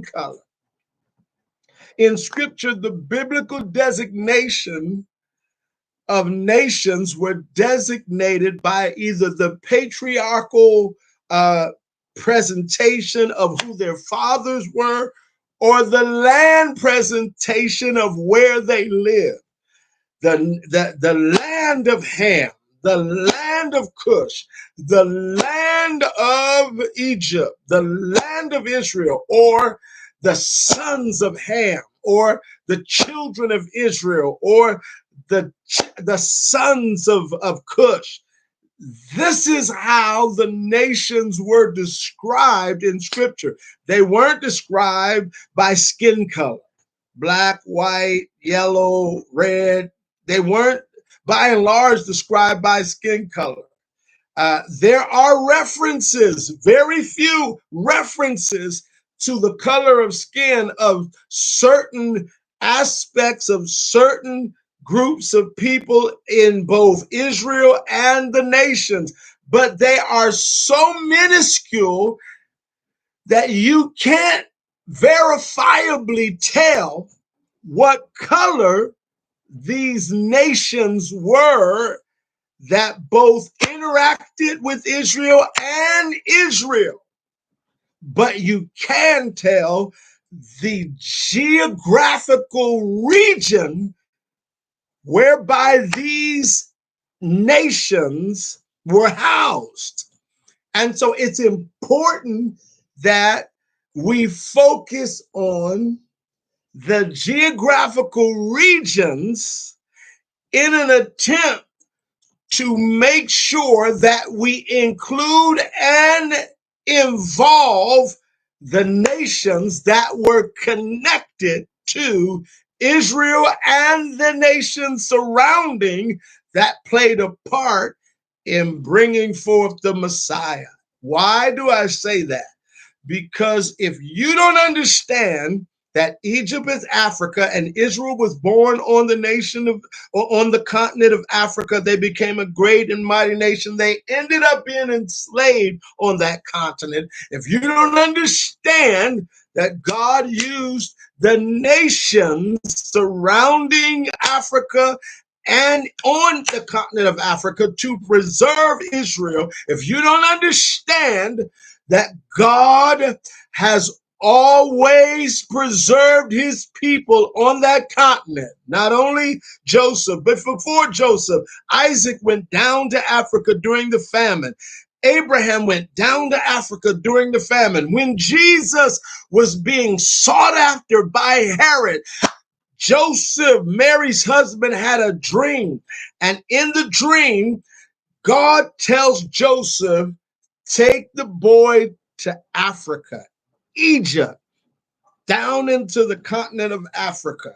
color. In scripture, the biblical designation of nations were designated by either the patriarchal presentation of who their fathers were or the land presentation of where they lived. The land of Ham, the land of Cush, the land of Egypt, the land of Israel, or the sons of Ham, or the children of Israel, or the sons of Cush. This is how the nations were described in scripture. They weren't described by skin color, black, white, yellow, red. They weren't, by and large, described by skin color. There are references, very few references to the color of skin of certain aspects of certain groups of people in both Israel and the nations, but they are so minuscule that you can't verifiably tell what color these nations were that both interacted with Israel and Israel. But you can tell the geographical region whereby these nations were housed. And so it's important that we focus on the geographical regions in an attempt to make sure that we include and involve the nations that were connected to Israel and the nations surrounding that played a part in bringing forth the Messiah. Why do I say that? Because if you don't understand that Egypt is Africa and Israel was born on the nation of, or on the continent of Africa, they became a great and mighty nation. They ended up being enslaved on that continent. If you don't understand that God used the nations surrounding Africa and on the continent of Africa to preserve Israel, if you don't understand that God has always preserved his people on that continent, not only Joseph, but before Joseph, Isaac went down to Africa during the famine. Abraham went down to Africa during the famine. When Jesus was being sought after by Herod, Joseph, Mary's husband, had a dream. And in the dream, God tells Joseph, take the boy to Africa, Egypt, down into the continent of Africa.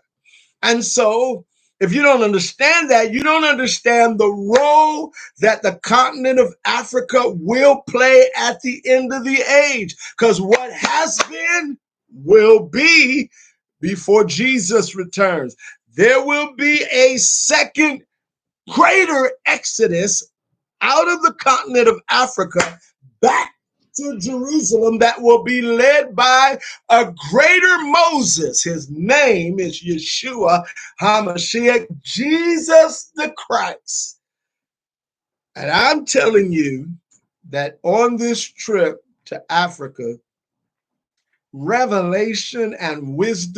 And so, if you don't understand that, you don't understand the role that the continent of Africa will play at the end of the age. Because what has been will be before Jesus returns. There will be a second greater exodus out of the continent of Africa back to Jerusalem that will be led by a greater Moses. His name is Yeshua HaMashiach, Jesus the Christ. And I'm telling you that on this trip to Africa, revelation and wisdom